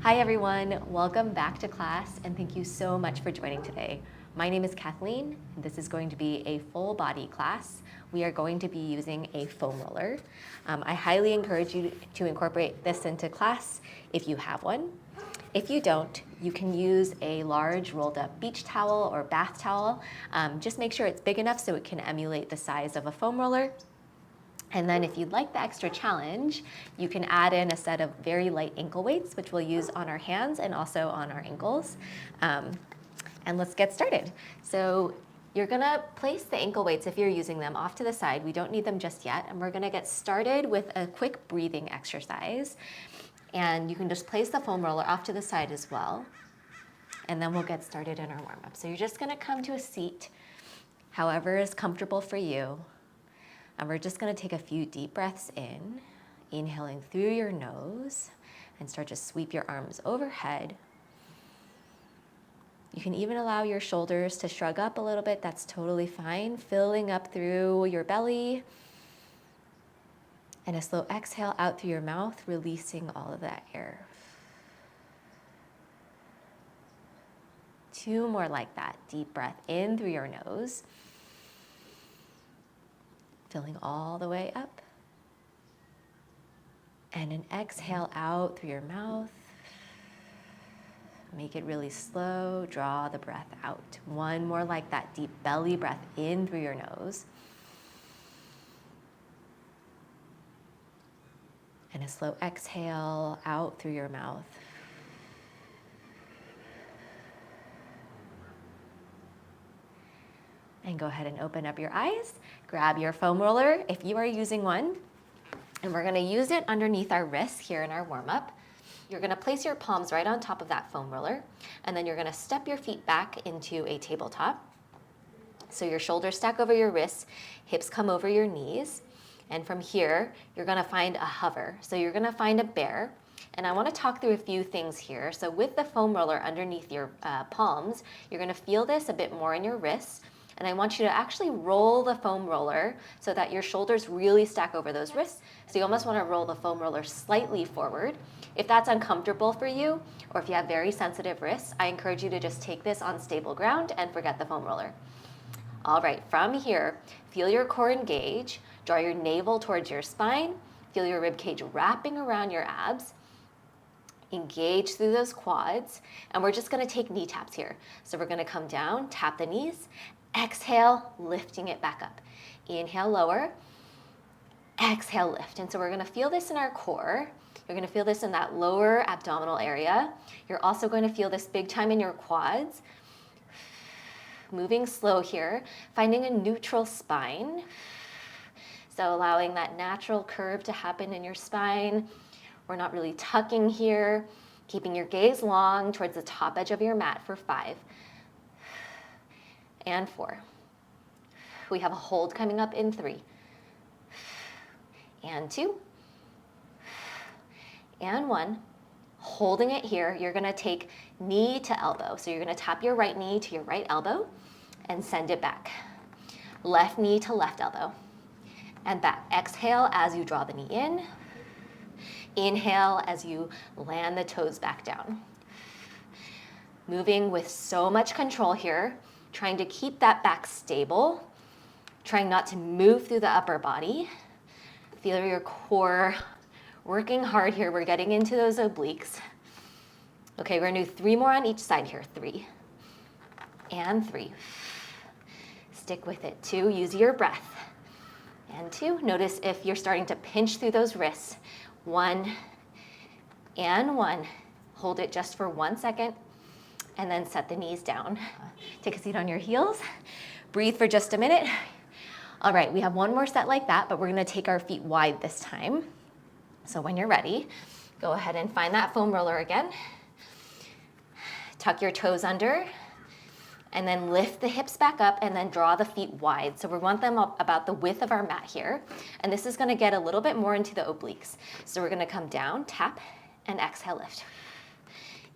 Hi everyone, welcome back to class and thank you so much for joining today. My name is Kathleen and this is going to be a full body class. We are going to be using a foam roller. I highly encourage you to incorporate this into class if you have one. If you don't, you can use a large rolled up beach towel or bath towel. Just make sure it's big enough so it can emulate the size of a foam roller. And then if you'd like the extra challenge, you can add in a set of very light ankle weights, which we'll use on our hands and also on our ankles. And let's get started. So you're gonna place the ankle weights, if you're using them, off to the side. We don't need them just yet. And we're gonna get started with a quick breathing exercise. And you can just place the foam roller off to the side as well. And then we'll get started in our warm-up. So you're just gonna come to a seat, however is comfortable for you. And we're just gonna take a few deep breaths in, inhaling through your nose, and start to sweep your arms overhead. You can even allow your shoulders to shrug up a little bit, that's totally fine. Filling up through your belly. And a slow exhale out through your mouth, releasing all of that air. 2 more like that. Deep breath in through your nose. Filling all the way up. And an exhale out through your mouth. Make it really slow. Draw the breath out. 1 more like that. Deep belly breath in through your nose. And a slow exhale out through your mouth. And go ahead and open up your eyes. Grab your foam roller if you are using one. And we're gonna use it underneath our wrists here in our warm-up. You're gonna place your palms right on top of that foam roller. And then you're gonna step your feet back into a tabletop. So your shoulders stack over your wrists, hips come over your knees. And from here, you're gonna find a hover. So you're gonna find a bear. And I wanna talk through a few things here. So with the foam roller underneath your palms, you're gonna feel this a bit more in your wrists. And I want you to actually roll the foam roller so that your shoulders really stack over those wrists. So you almost wanna roll the foam roller slightly forward. If that's uncomfortable for you, or if you have very sensitive wrists, I encourage you to just take this on stable ground and forget the foam roller. All right, from here, feel your core engage. Draw your navel towards your spine. Feel your rib cage wrapping around your abs. Engage through those quads. And we're just gonna take knee taps here. So we're gonna come down, tap the knees. Exhale, lifting it back up. Inhale, lower. Exhale, lift. And so we're gonna feel this in our core. You're gonna feel this in that lower abdominal area. You're also going to feel this big time in your quads. Moving slow here, finding a neutral spine. So allowing that natural curve to happen in your spine. We're not really tucking here. Keeping your gaze long towards the top edge of your mat for 5. And 4. We have a hold coming up in 3. And 2. And 1. Holding it here, you're gonna take knee to elbow. So you're gonna tap your right knee to your right elbow and send it back. Left knee to left elbow and back. Exhale as you draw the knee in. Inhale as you land the toes back down. Moving with so much control here. Trying to keep that back stable, trying not to move through the upper body. Feel your core working hard here. We're getting into those obliques. Okay, we're gonna do 3 more on each side here. 3 and 3. Stick with it. 2, use your breath. And 2, notice if you're starting to pinch through those wrists. 1 and 1. Hold it just for 1 second. And then set the knees down. Take a seat on your heels. Breathe for just a minute. All right, we have 1 more set like that, but we're gonna take our feet wide this time. So when you're ready, go ahead and find that foam roller again. Tuck your toes under, and then lift the hips back up and then draw the feet wide. So we want them up about the width of our mat here. And this is gonna get a little bit more into the obliques. So we're gonna come down, tap, and exhale, lift.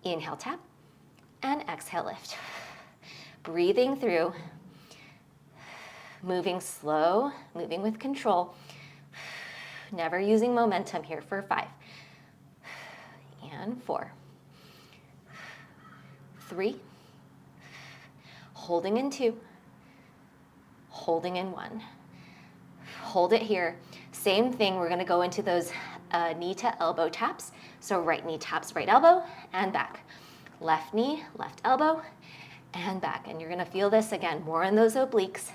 Inhale, tap. And exhale, lift. Breathing through, moving slow, moving with control. Never using momentum here for 5 and 4 3, holding in 2, holding in 1. Hold it here. Same thing, we're gonna go into those knee to elbow taps. So right knee taps right elbow and back. Left knee, left elbow, and back. And you're gonna feel this again, more in those obliques.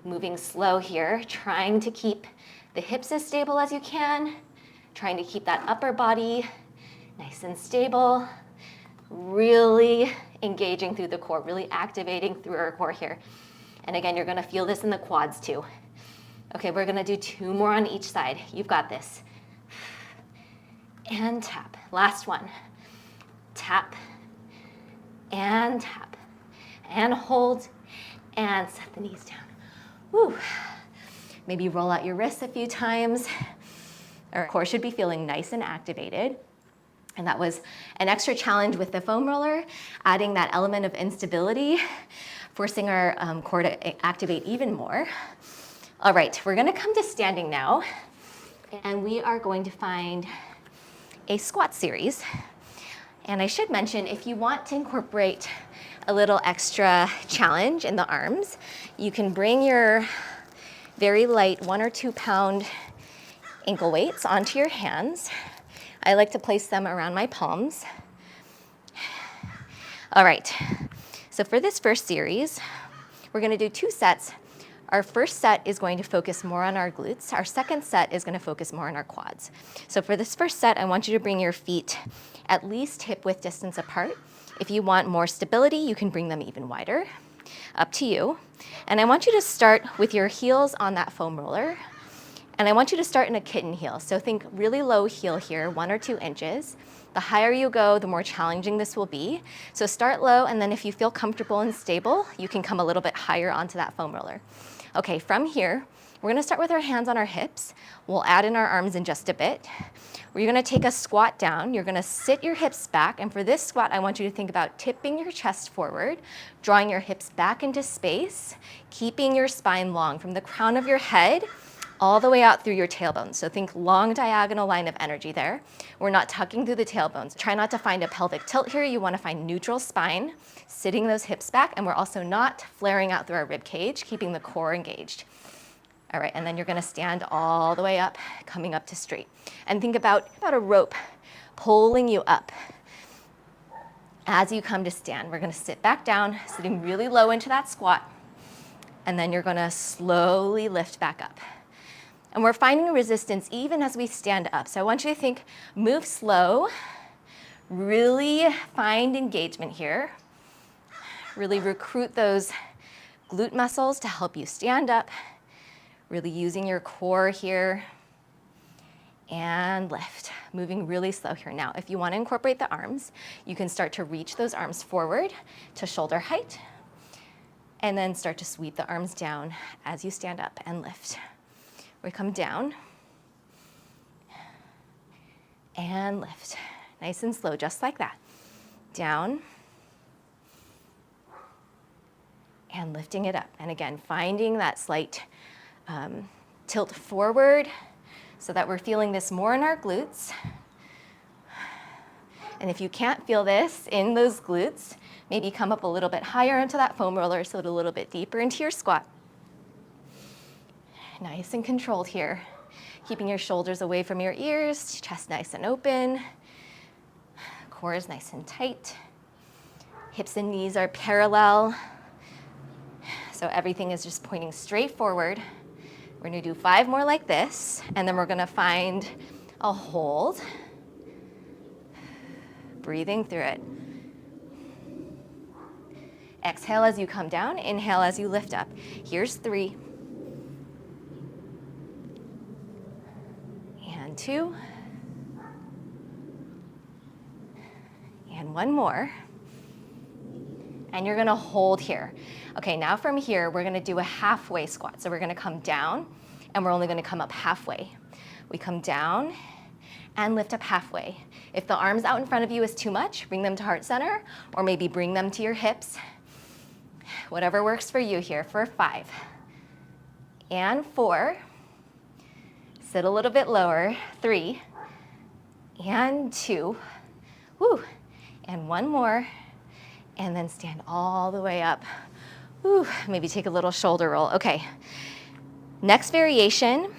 Moving slow here, trying to keep the hips as stable as you can, trying to keep that upper body nice and stable, really engaging through the core, really activating through our core here. And again, you're gonna feel this in the quads too. Okay, we're gonna do 2 more on each side. You've got this. And tap. Last one. Tap and tap and hold and set the knees down. Woo. Maybe roll out your wrists a few times. Our core should be feeling nice and activated. And that was an extra challenge with the foam roller, adding that element of instability, forcing our core to activate even more. All right, we're gonna come to standing now, and we are going to find a squat series. And I should mention, if you want to incorporate a little extra challenge in the arms, you can bring your very light 1 or 2 pound ankle weights onto your hands. I like to place them around my palms. All right, so for this first series, we're gonna do 2 sets. Our first set is going to focus more on our glutes. Our second set is gonna focus more on our quads. So for this first set, I want you to bring your feet at least hip width distance apart. If you want more stability, you can bring them even wider, up to you. And I want you to start with your heels on that foam roller. And I want you to start in a kitten heel. So think really low heel here, 1 or 2 inches. The higher you go, the more challenging this will be. So start low, and then if you feel comfortable and stable, you can come a little bit higher onto that foam roller. Okay, from here, we're gonna start with our hands on our hips. We'll add in our arms in just a bit. We're gonna take a squat down. You're gonna sit your hips back, and for this squat, I want you to think about tipping your chest forward, drawing your hips back into space, keeping your spine long from the crown of your head all the way out through your tailbone. So think long diagonal line of energy there. We're not tucking through the tailbones. Try not to find a pelvic tilt here. You wanna find neutral spine, sitting those hips back, and we're also not flaring out through our rib cage, keeping the core engaged. All right, and then you're gonna stand all the way up, coming up to straight. And think about a rope pulling you up. As you come to stand, we're gonna sit back down, sitting really low into that squat, and then you're gonna slowly lift back up. And we're finding resistance even as we stand up. So I want you to think, move slow, really find engagement here, really recruit those glute muscles to help you stand up, really using your core here, and lift, moving really slow here. Now, if you want to incorporate the arms, you can start to reach those arms forward to shoulder height, and then start to sweep the arms down as you stand up and lift. We come down and lift, nice and slow, just like that. Down and lifting it up. And again, finding that slight tilt forward so that we're feeling this more in our glutes. And if you can't feel this in those glutes, maybe come up a little bit higher into that foam roller, so a little bit deeper into your squat. Nice and controlled here. Keeping your shoulders away from your ears, chest nice and open, core is nice and tight. Hips and knees are parallel, so everything is just pointing straight forward. We're gonna do 5 more like this, and then we're gonna find a hold, breathing through it. Exhale as you come down, inhale as you lift up. Here's 3. And 2. And 1 more. And you're gonna hold here. Okay, now from here, we're gonna do a halfway squat. So we're gonna come down, and we're only gonna come up halfway. We come down and lift up halfway. If the arms out in front of you is too much, bring them to heart center, or maybe bring them to your hips. Whatever works for you here for 5. And 4. Sit a little bit lower. 3. And 2. Woo. And 1 more. and then stand all the way up. Whew, maybe take a little shoulder roll. Okay, next variation,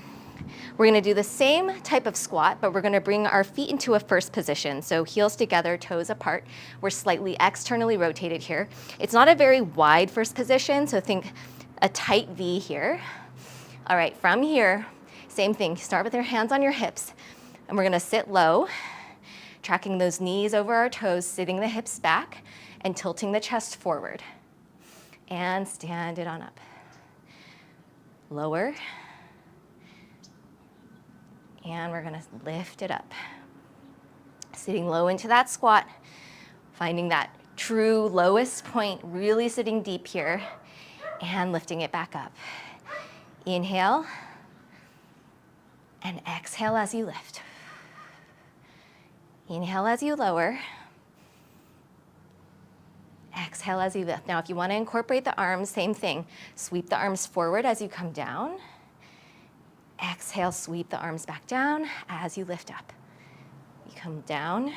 we're gonna do the same type of squat, but we're gonna bring our feet into a first position. So heels together, toes apart. We're slightly externally rotated here. It's not a very wide first position, so think a tight V here. All right, from here, same thing. Start with your hands on your hips, and we're gonna sit low, tracking those knees over our toes, sitting the hips back, and tilting the chest forward. And stand it on up. Lower. And we're gonna lift it up. Sitting low into that squat, finding that true lowest point, really sitting deep here, and lifting it back up. Inhale, and exhale as you lift. Inhale as you lower. Exhale as you lift. Now, if you want to incorporate the arms, same thing. Sweep the arms forward as you come down. Exhale, sweep the arms back down as you lift up. You come down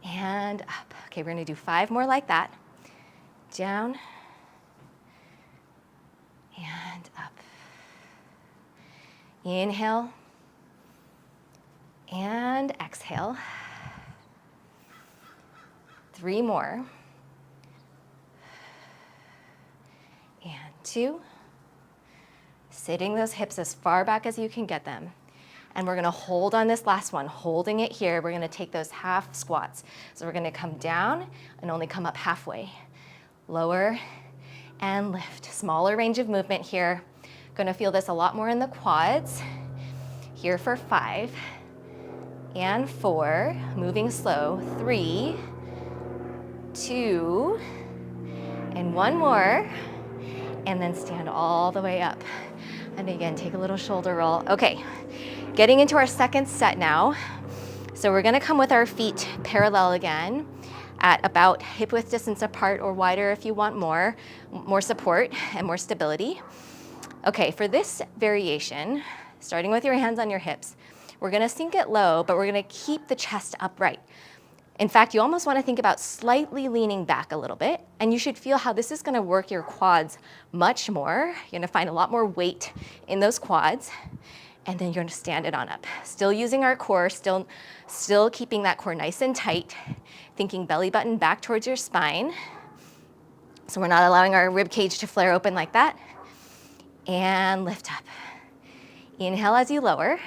and up. Okay, we're going to do 5 more like that. Down and up. Inhale and exhale. 3 more. And 2. Sitting those hips as far back as you can get them. And we're gonna hold on this last one, holding it here. We're gonna take those half squats. So we're gonna come down and only come up halfway. Lower and lift. Smaller range of movement here. Gonna feel this a lot more in the quads. Here for 5 and 4, moving slow. 3, 2, and 1 more, and then stand all the way up. And again, take a little shoulder roll. Okay, getting into our second set now. So we're gonna come with our feet parallel again at about hip width distance apart or wider if you want more support and more stability. Okay, for this variation, starting with your hands on your hips, we're gonna sink it low, but we're gonna keep the chest upright. In fact, you almost want to think about slightly leaning back a little bit, and you should feel how this is going to work your quads much more. You're going to find a lot more weight in those quads, and then you're going to stand it on up. Still using our core, still keeping that core nice and tight, thinking belly button back towards your spine. So we're not allowing our rib cage to flare open like that. And lift up. Inhale as you lower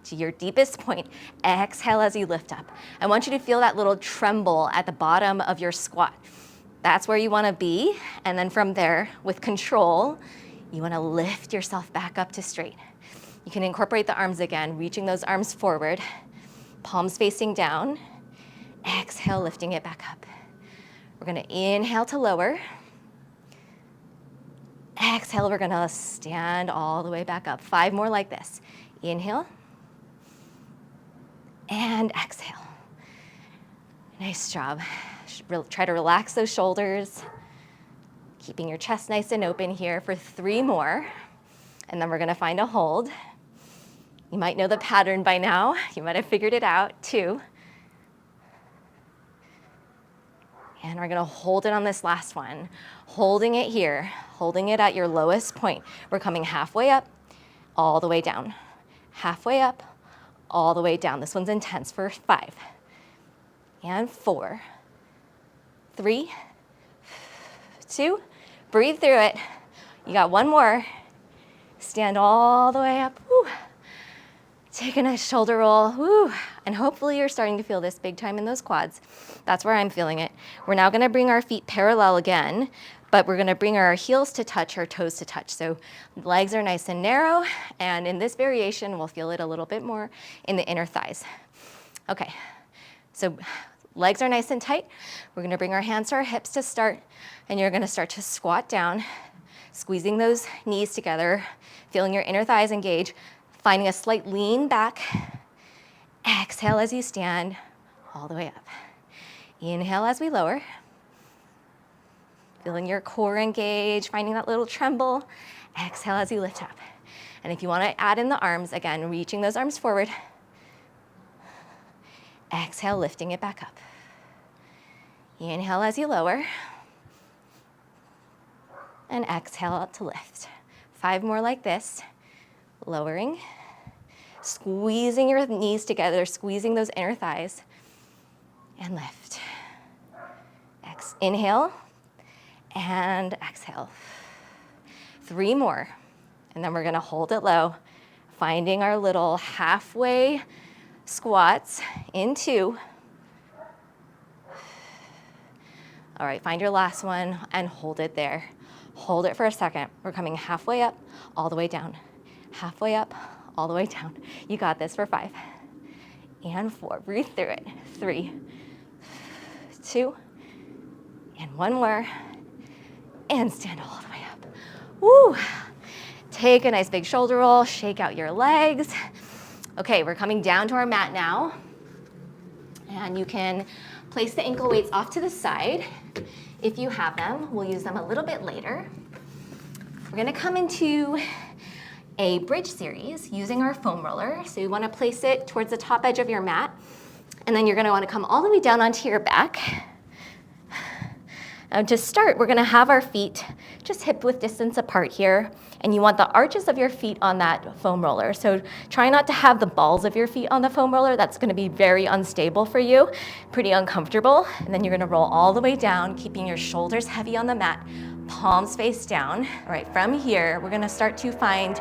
to your deepest point. Exhale as you lift up. I want you to feel that little tremble at the bottom of your squat. That's where you want to be. And then from there, with control, you want to lift yourself back up to straight. You can incorporate the arms again, reaching those arms forward, palms facing down. Exhale, lifting it back up. We're going to inhale to lower. Exhale, we're going to stand all the way back up. 5 more like this. Inhale. And exhale. Nice job. Try to relax those shoulders, keeping your chest nice and open here for 3 more. And then we're gonna find a hold. You might know the pattern by now. You might have figured it out too. And we're gonna hold it on this last one. Holding it here, holding it at your lowest point. We're coming halfway up, all the way down. Halfway up, all the way down. This one's intense for 5 and 4, 3, 2, breathe through it. You got 1 more. Stand all the way up. Woo. Take a nice shoulder roll. Woo. And hopefully you're starting to feel this big time in those quads. That's where I'm feeling it. We're now gonna bring our feet parallel again, but we're gonna bring our heels to touch, our toes to touch. So legs are nice and narrow, and in this variation, we'll feel it a little bit more in the inner thighs. Okay, so legs are nice and tight. We're gonna bring our hands to our hips to start, and you're gonna start to squat down, squeezing those knees together, feeling your inner thighs engage, finding a slight lean back. Exhale as you stand all the way up. Inhale as we lower. Feeling your core engage, finding that little tremble. Exhale as you lift up. And if you want to add in the arms, again, reaching those arms forward. Exhale, lifting it back up. Inhale as you lower. And exhale out to lift. 5 more like this. Lowering. Squeezing your knees together, squeezing those inner thighs. And lift. Inhale. And exhale. 3 more. And then we're gonna hold it low, finding our little halfway squats in 2. All right, find your last one and hold it there. Hold it for a second. We're coming halfway up, all the way down. Halfway up, all the way down. You got this for 5 and 4. Breathe through it. 3, 2, and 1 more. And stand all the way up. Woo! Take a nice big shoulder roll, shake out your legs. Okay, we're coming down to our mat now. And you can place the ankle weights off to the side. If you have them, we'll use them a little bit later. We're gonna come into a bridge series using our foam roller. So you wanna place it towards the top edge of your mat, and then you're gonna wanna come all the way down onto your back. To start, we're gonna have our feet just hip-width distance apart here, and you want the arches of your feet on that foam roller. So try not to have the balls of your feet on the foam roller. That's gonna be very unstable for you, pretty uncomfortable. And then you're gonna roll all the way down, keeping your shoulders heavy on the mat, palms face down. All right, from here, we're gonna start to find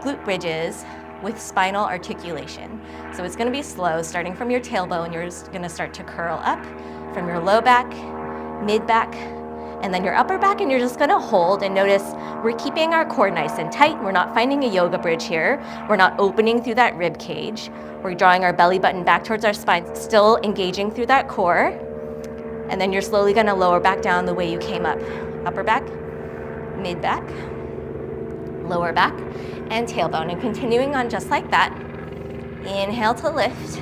glute bridges with spinal articulation. So it's gonna be slow, starting from your tailbone. You're just gonna start to curl up from your low back, mid back, and then your upper back, and you're just gonna hold and notice we're keeping our core nice and tight. We're not finding a yoga bridge here. We're not opening through that rib cage. We're drawing our belly button back towards our spine, still engaging through that core. And then you're slowly gonna lower back down the way you came up. Upper back, mid back, lower back, and tailbone. And continuing on just like that. Inhale to lift.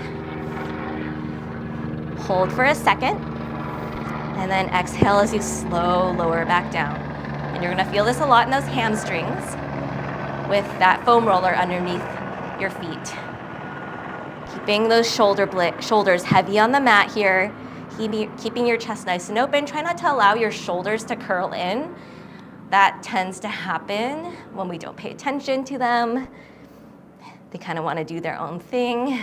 Hold for a second. And then exhale as you slow lower back down. And you're gonna feel this a lot in those hamstrings with that foam roller underneath your feet. Keeping those shoulders heavy on the mat here, keeping your chest nice and open. Try not to allow your shoulders to curl in. That tends to happen when we don't pay attention to them. They kind of wanna do their own thing.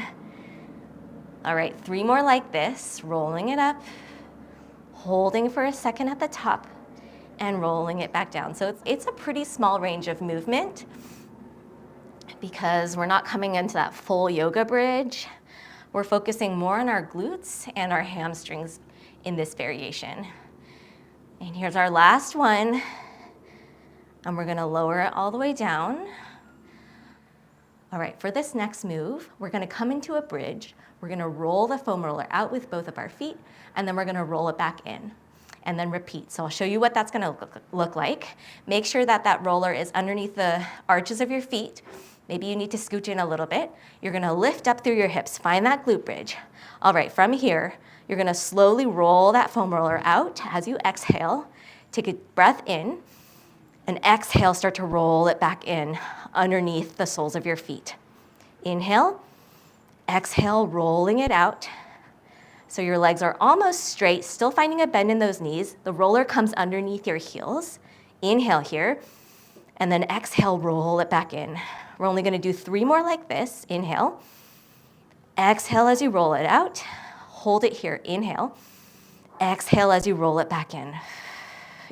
All right, 3 more like this, rolling it up. Holding for a second at the top and rolling it back down. So it's a pretty small range of movement because we're not coming into that full yoga bridge. We're focusing more on our glutes and our hamstrings in this variation. And here's our last one. And we're gonna lower it all the way down. All right, for this next move, we're gonna come into a bridge. We're gonna roll the foam roller out with both of our feet, and then we're gonna roll it back in, and then repeat. So I'll show you what that's gonna look like. Make sure that that roller is underneath the arches of your feet. Maybe you need to scooch in a little bit. You're gonna lift up through your hips, find that glute bridge. All right, from here, you're gonna slowly roll that foam roller out as you exhale. Take a breath in, and exhale, start to roll it back in underneath the soles of your feet. Inhale, exhale, rolling it out. So your legs are almost straight, still finding a bend in those knees. The roller comes underneath your heels. Inhale here, and then exhale, roll it back in. We're only gonna do 3 more like this. Inhale, exhale as you roll it out. Hold it here, inhale. Exhale as you roll it back in.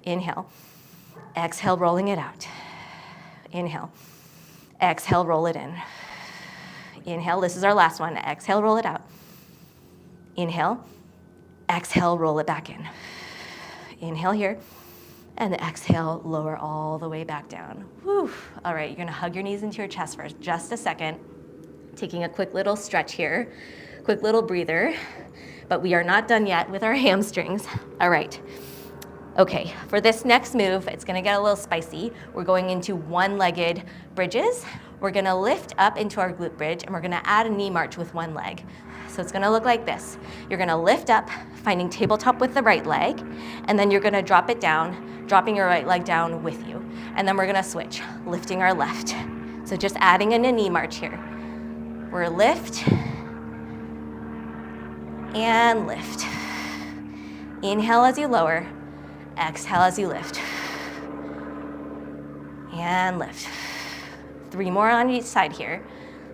Inhale, exhale, rolling it out. Inhale, exhale, roll it in. Inhale, this is our last one. Exhale, roll it out. Inhale, exhale, roll it back in. Inhale here, and exhale, lower all the way back down. Whew. All right, you're gonna hug your knees into your chest for just a second. Taking a quick little stretch here, quick little breather, but we are not done yet with our hamstrings. All right. Okay, for this next move, it's gonna get a little spicy. We're going into one-legged bridges. We're gonna lift up into our glute bridge, and we're gonna add a knee march with one leg. So it's gonna look like this. You're gonna lift up, finding tabletop with the right leg, and then you're gonna drop it down, dropping your right leg down with you. And then we're gonna switch, lifting our left. So just adding in a knee march here. We're lift, and lift. Inhale as you lower, exhale as you lift. And lift. 3 more on each side here.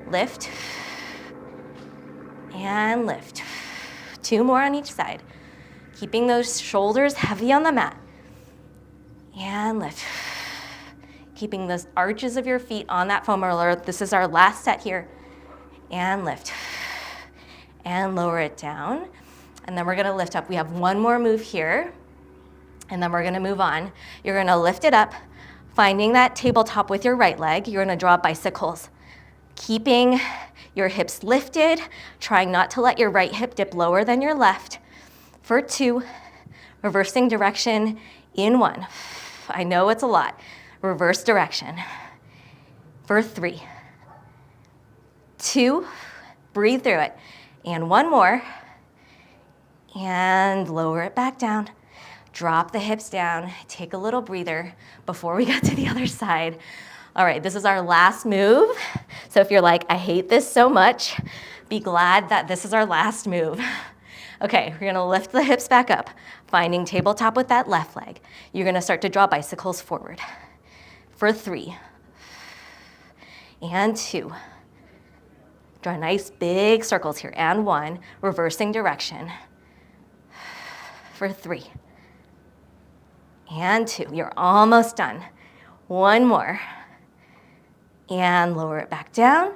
Lift and lift. 2 more on each side. Keeping those shoulders heavy on the mat. And lift. Keeping those arches of your feet on that foam roller. This is our last set here. And lift. And lower it down. And then we're gonna lift up. We have 1 more move here. And then we're gonna move on. You're gonna lift it up, finding that tabletop with your right leg. You're gonna draw bicycles. Keeping your hips lifted, trying not to let your right hip dip lower than your left. For 2, reversing direction in 1. I know it's a lot. Reverse direction. For 3, 2, breathe through it. And 1 more. And lower it back down. Drop the hips down. Take a little breather before we get to the other side. All right, this is our last move. So if you're like, I hate this so much, be glad that this is our last move. Okay, we're gonna lift the hips back up, finding tabletop with that left leg. You're gonna start to draw bicycles forward. For 3, and 2. Draw nice big circles here, and 1, reversing direction. For 3, and 2. You're almost done. 1 more. And lower it back down.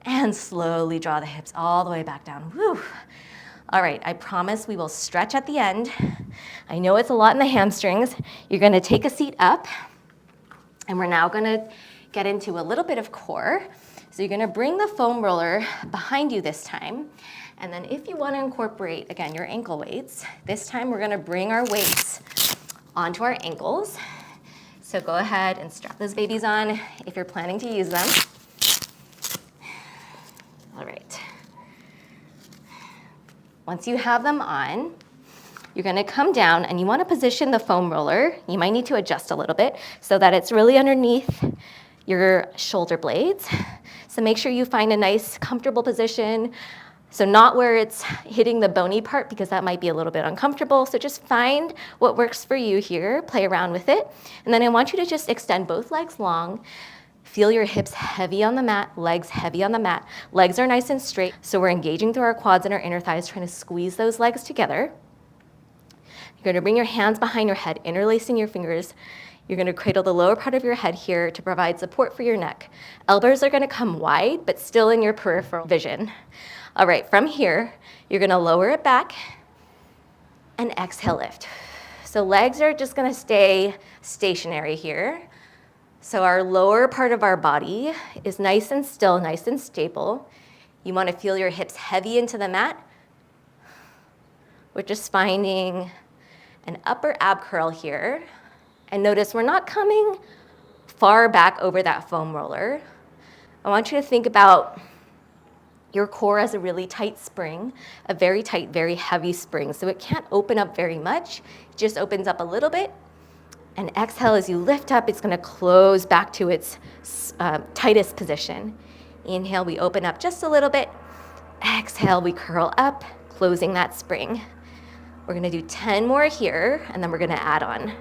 And slowly draw the hips all the way back down. Whew. All right, I promise we will stretch at the end. I know it's a lot in the hamstrings. You're gonna take a seat up. And we're now gonna get into a little bit of core. So you're gonna bring the foam roller behind you this time. And then if you wanna incorporate, again, your ankle weights, this time we're gonna bring our weights onto our ankles. So go ahead and strap those babies on if you're planning to use them. All right. Once you have them on, you're gonna come down and you wanna position the foam roller. You might need to adjust a little bit so that it's really underneath your shoulder blades. So make sure you find a nice, comfortable position. So not where it's hitting the bony part because that might be a little bit uncomfortable. So just find what works for you here, play around with it. And then I want you to just extend both legs long. Feel your hips heavy on the mat, legs heavy on the mat. Legs are nice and straight. So we're engaging through our quads and our inner thighs, trying to squeeze those legs together. You're gonna bring your hands behind your head, interlacing your fingers. You're gonna cradle the lower part of your head here to provide support for your neck. Elbows are gonna come wide, but still in your peripheral vision. All right, from here, you're gonna lower it back and exhale, lift. So legs are just gonna stay stationary here. So our lower part of our body is nice and still, nice and stable. You wanna feel your hips heavy into the mat. We're just finding an upper ab curl here. And notice we're not coming far back over that foam roller. I want you to think about your core as a really tight spring, a very tight, very heavy spring. So it can't open up very much. It just opens up a little bit. And exhale, as you lift up, it's gonna close back to its tightest position. Inhale, we open up just a little bit. Exhale, we curl up, closing that spring. We're gonna do 10 more here, and then we're gonna add on.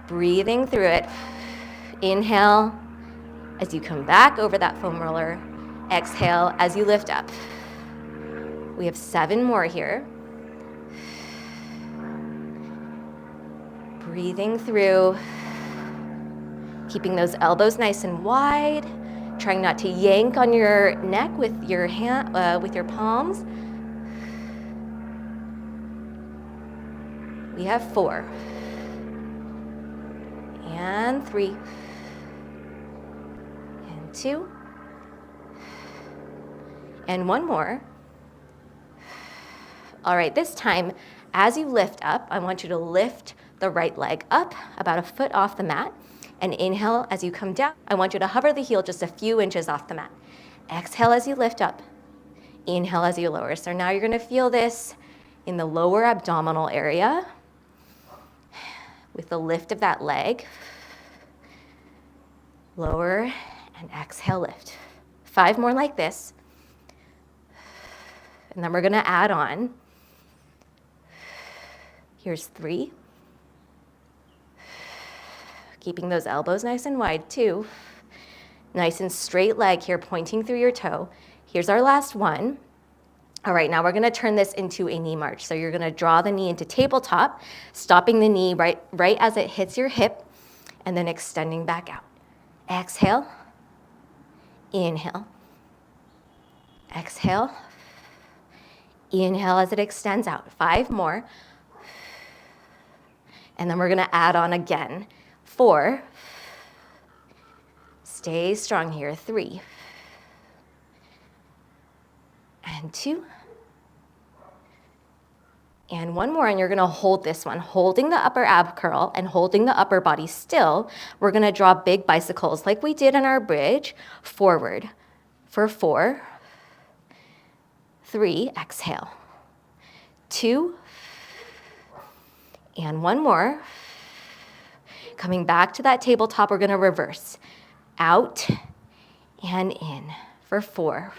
Breathing through it. Inhale, as you come back over that foam roller. Exhale as you lift up. We have 7 more here. Breathing through, keeping those elbows nice and wide, trying not to yank on your neck with your with your palms. We have 4. And 3. And 2. And 1 more. All right, this time, as you lift up, I want you to lift the right leg up about a foot off the mat. And inhale as you come down. I want you to hover the heel just a few inches off the mat. Exhale as you lift up. Inhale as you lower. So now you're gonna feel this in the lower abdominal area with the lift of that leg. Lower and exhale, lift. 5 more like this. And then we're gonna add on. Here's 3. Keeping those elbows nice and wide, 2. Nice and straight leg here, pointing through your toe. Here's our last 1. All right, now we're gonna turn this into a knee march. So you're gonna draw the knee into tabletop, stopping the knee right as it hits your hip, and then extending back out. Exhale, inhale, exhale, inhale as it extends out. 5 more. And then we're gonna add on again. 4. Stay strong here. 3. And 2. And 1 more, and you're gonna hold this one, holding the upper ab curl and holding the upper body still. We're gonna draw big bicycles like we did in our bridge, forward for 4, 3, exhale, 2, and 1 more. Coming back to that tabletop, we're gonna reverse. Out and in for 4,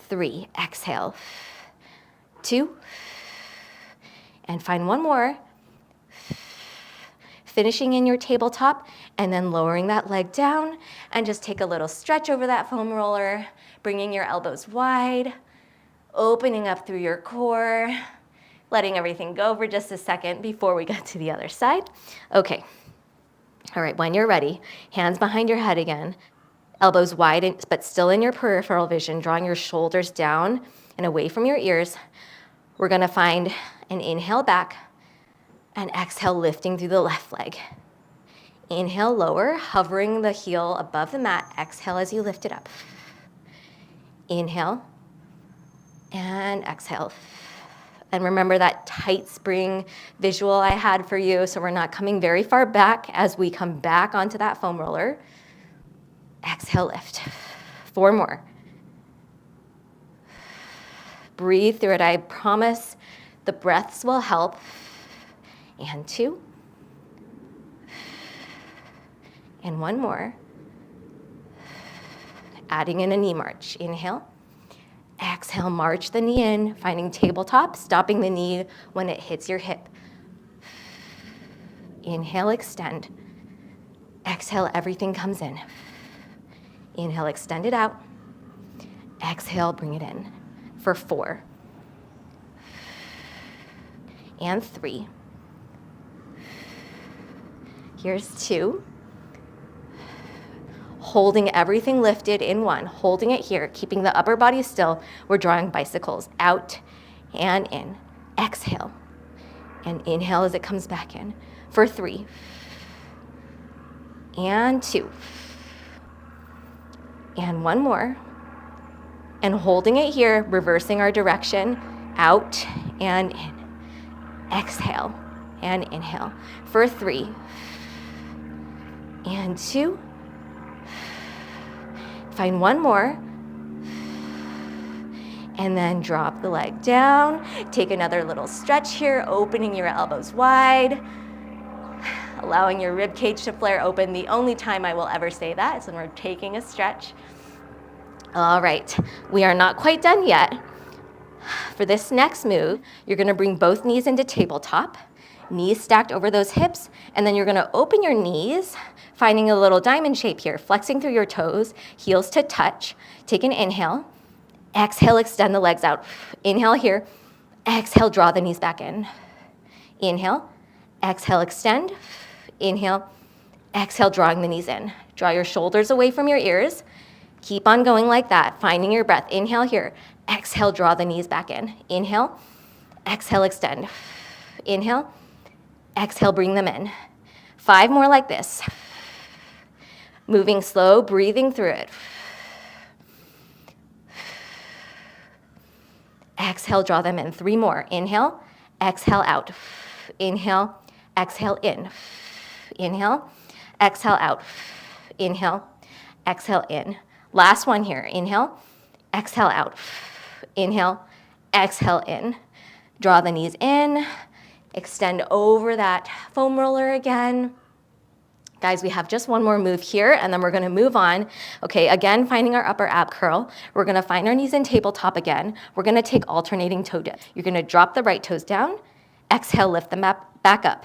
3, exhale, 2, and find 1 more. Finishing in your tabletop and then lowering that leg down and just take a little stretch over that foam roller, bringing your elbows wide, opening up through your core, letting everything go for just a second before we get to the other side. Okay. All right, when you're ready, hands behind your head again, elbows wide but still in your peripheral vision, drawing your shoulders down and away from your ears. We're gonna find an inhale back and exhale, lifting through the left leg. Inhale, lower, hovering the heel above the mat. Exhale as you lift it up. Inhale and exhale. And remember that tight spring visual I had for you, so we're not coming very far back as we come back onto that foam roller. Exhale, lift. 4 more. Breathe through it. I promise the breaths will help. And 2. And 1 more. Adding in a knee march. Inhale. Exhale, march the knee in, finding tabletop, stopping the knee when it hits your hip. Inhale, extend. Exhale, everything comes in. Inhale, extend it out. Exhale, bring it in for 4. And 3. Here's 2. Holding everything lifted in 1, holding it here, keeping the upper body still. We're drawing bicycles out and in. Exhale and inhale as it comes back in for 3 and 2 and 1 more. And holding it here, reversing our direction, out and in. Exhale and inhale for 3 and 2. Find 1 more, and then drop the leg down. Take another little stretch here, opening your elbows wide, allowing your rib cage to flare open. The only time I will ever say that is when we're taking a stretch. All right, we are not quite done yet. For this next move, you're gonna bring both knees into tabletop, knees stacked over those hips, and then you're gonna open your knees, finding a little diamond shape here, flexing through your toes, heels to touch. Take an inhale. Exhale, extend the legs out. Inhale here. Exhale, draw the knees back in. Inhale. Exhale, extend. Inhale. Exhale, drawing the knees in. Draw your shoulders away from your ears. Keep on going like that, finding your breath. Inhale here. Exhale, draw the knees back in. Inhale. Exhale, extend. Inhale. Exhale, bring them in. 5 more like this. Moving slow, breathing through it. Exhale, draw them in. 3 more. Inhale, exhale out. Inhale, exhale in. Inhale, exhale out. Inhale, exhale in. Last one here. Inhale, exhale out. Inhale, exhale in. Draw the knees in. Extend over that foam roller again. Guys, we have just one more move here, and then we're gonna move on. Okay, again, finding our upper ab curl. We're gonna find our knees in tabletop again. We're gonna take alternating toe dips. You're gonna drop the right toes down, exhale, lift them back up.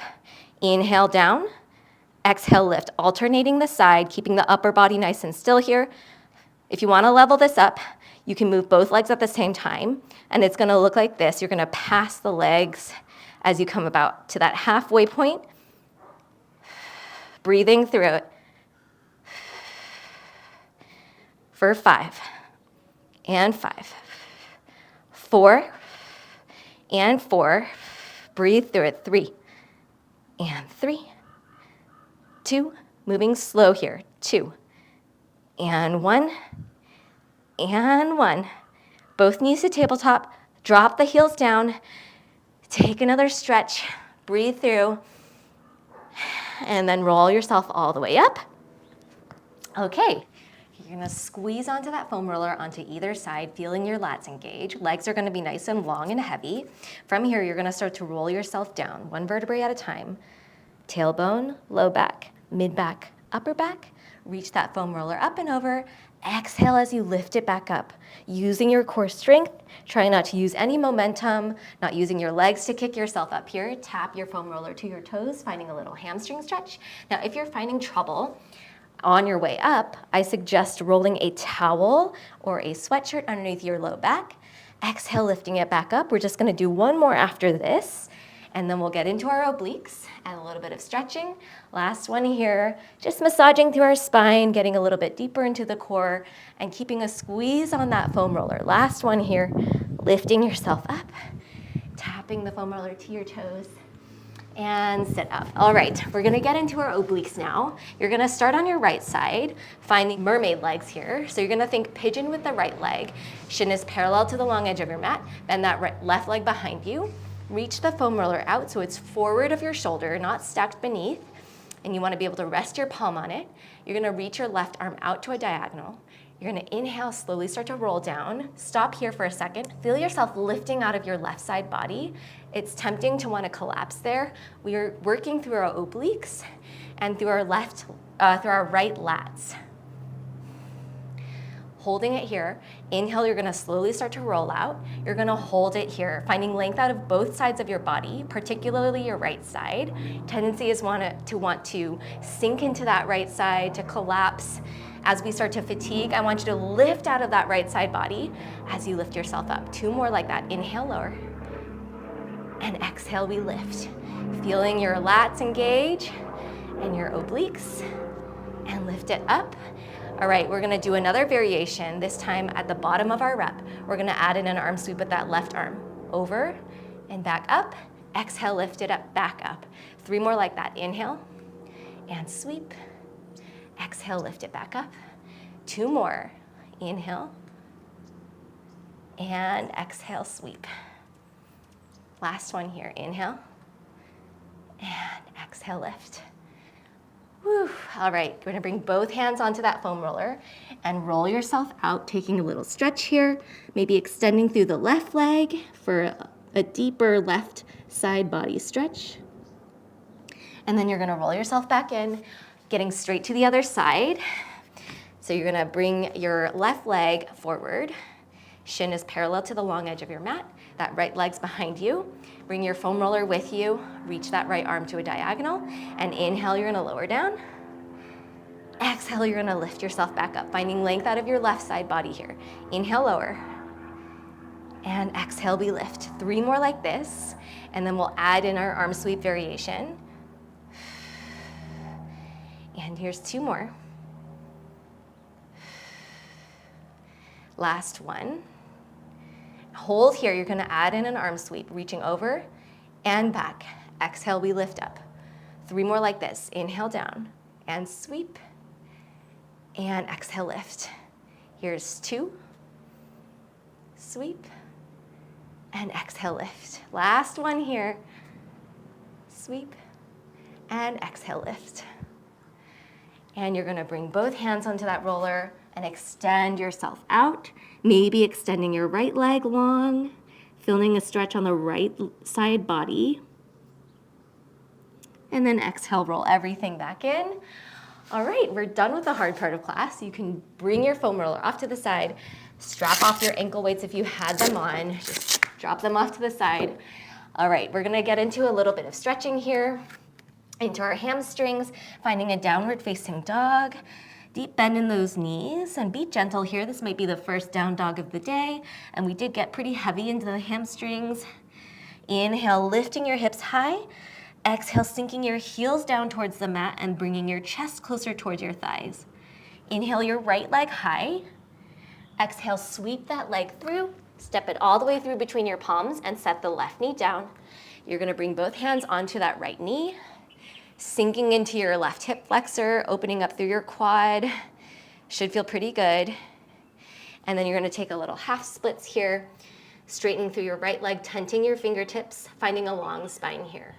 Inhale down, exhale, lift, alternating the side, keeping the upper body nice and still here. If you wanna level this up, you can move both legs at the same time, and it's gonna look like this. You're gonna pass the legs as you come about to that halfway point, breathing through it for 5 and 5, 4 and 4, breathe through it, 3 and 3, 2, moving slow here, 2 and 1 and 1. Both knees to tabletop, drop the heels down, take another stretch, breathe through, and then roll yourself all the way up. Okay, you're gonna squeeze onto that foam roller onto either side, feeling your lats engage. Legs are gonna be nice and long and heavy. From here, you're gonna start to roll yourself down, one vertebrae at a time. Tailbone, low back, mid back, upper back. Reach that foam roller up and over. Exhale as you lift it back up. Using your core strength, try not to use any momentum, not using your legs to kick yourself up here. Tap your foam roller to your toes, finding a little hamstring stretch. Now, if you're finding trouble on your way up, I suggest rolling a towel or a sweatshirt underneath your low back. Exhale, lifting it back up. We're just gonna do one more after this, and then we'll get into our obliques and a little bit of stretching. Last one here, just massaging through our spine, getting a little bit deeper into the core and keeping a squeeze on that foam roller. Last one here, lifting yourself up, tapping the foam roller to your toes, and sit up. All right, we're gonna get into our obliques now. You're gonna start on your right side, finding mermaid legs here. So you're gonna think pigeon with the right leg, shin is parallel to the long edge of your mat, bend that left leg behind you. Reach the foam roller out so it's forward of your shoulder, not stacked beneath, and you wanna be able to rest your palm on it. You're gonna reach your left arm out to a diagonal. You're gonna inhale, slowly start to roll down. Stop here for a second. Feel yourself lifting out of your left side body. It's tempting to wanna collapse there. We are working through our obliques and through our right lats. Holding it here. Inhale, you're gonna slowly start to roll out. You're gonna hold it here, finding length out of both sides of your body, particularly your right side. Tendency is to want to sink into that right side, to collapse. As we start to fatigue, I want you to lift out of that right side body as you lift yourself up. 2 more like that. Inhale, lower. And exhale, we lift. Feeling your lats engage and your obliques, and lift it up. All right, we're gonna do another variation, this time at the bottom of our rep. We're gonna add in an arm sweep with that left arm. Over and back up. Exhale, lift it up, back up. 3 more like that. Inhale and sweep. Exhale, lift it back up. 2 more. Inhale and exhale, sweep. Last one here. Inhale and exhale, lift. Whew. All right, we're gonna bring both hands onto that foam roller and roll yourself out, taking a little stretch here, maybe extending through the left leg for a deeper left side body stretch. And then you're gonna roll yourself back in, getting straight to the other side. So you're gonna bring your left leg forward. Shin is parallel to the long edge of your mat. That right leg's behind you. Bring your foam roller with you. Reach that right arm to a diagonal. And inhale, you're gonna lower down. Exhale, you're gonna lift yourself back up, finding length out of your left side body here. Inhale, lower. And exhale, we lift. 3 more like this. And then we'll add in our arm sweep variation. And here's 2 more. Last one. Hold here, you're gonna add in an arm sweep, reaching over and back. Exhale, we lift up. 3 more like this. Inhale down and sweep. And exhale, lift. Here's 2. Sweep. And exhale, lift. Last one here. Sweep. And exhale, lift. And you're gonna bring both hands onto that roller and extend yourself out. Maybe extending your right leg long, feeling a stretch on the right side body. And then exhale, roll everything back in. All right, we're done with the hard part of class. You can bring your foam roller off to the side, strap off your ankle weights if you had them on, just drop them off to the side. All right, we're gonna get into a little bit of stretching here, into our hamstrings, finding a downward facing dog. Deep bend in those knees and be gentle here. This might be the first down dog of the day, and we did get pretty heavy into the hamstrings. Inhale, lifting your hips high. Exhale, sinking your heels down towards the mat and bringing your chest closer towards your thighs. Inhale your right leg high. Exhale, sweep that leg through. Step it all the way through between your palms and set the left knee down. You're gonna bring both hands onto that right knee, sinking into your left hip flexor, opening up through your quad. Should feel pretty good. And then you're gonna take a little half splits here, straightening through your right leg, tenting your fingertips, finding a long spine here.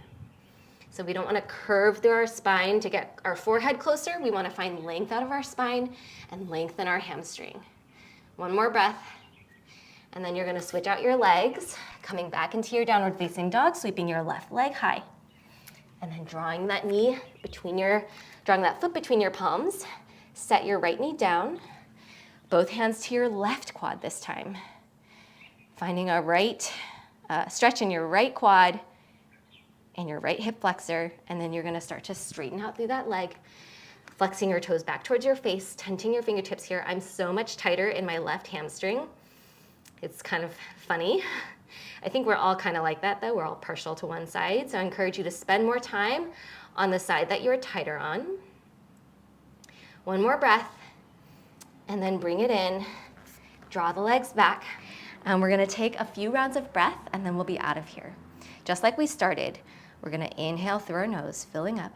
So we don't want to curve through our spine to get our forehead closer. We want to find length out of our spine and lengthen our hamstring. One more breath. And then you're going to switch out your legs, coming back into your downward facing dog, sweeping your left leg high. And then drawing that foot between your palms. Set your right knee down. Both hands to your left quad this time. Finding a stretch in your right quad and your right hip flexor, and then you're gonna start to straighten out through that leg, flexing your toes back towards your face, tenting your fingertips here. I'm so much tighter in my left hamstring. It's kind of funny. I think we're all kind of like that though. We're all partial to one side, so I encourage you to spend more time on the side that you're tighter on. One more breath, and then bring it in. Draw the legs back, and we're gonna take a few rounds of breath, and then we'll be out of here. Just like we started, we're gonna inhale through our nose, filling up.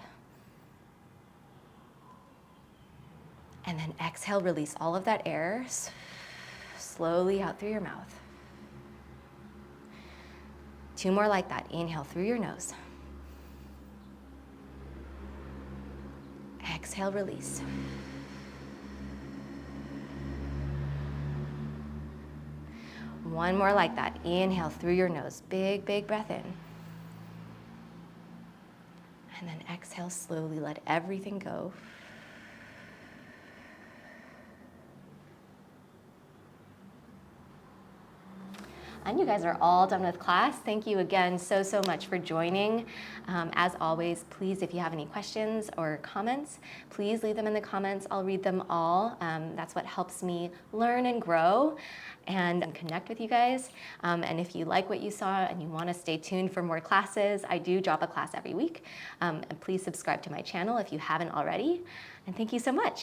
And then exhale, release all of that air slowly out through your mouth. 2 more like that. Inhale through your nose. Exhale, release. One more like that. Inhale through your nose. Big, big breath in. And then exhale slowly, let everything go. And you guys are all done with class. Thank you again so much for joining. As always, please, if you have any questions or comments, please leave them in the comments. I'll read them all. That's what helps me learn and grow and connect with you guys. And if you like what you saw and you want to stay tuned for more classes, I do drop a class every week. And please subscribe to my channel if you haven't already. And thank you so much.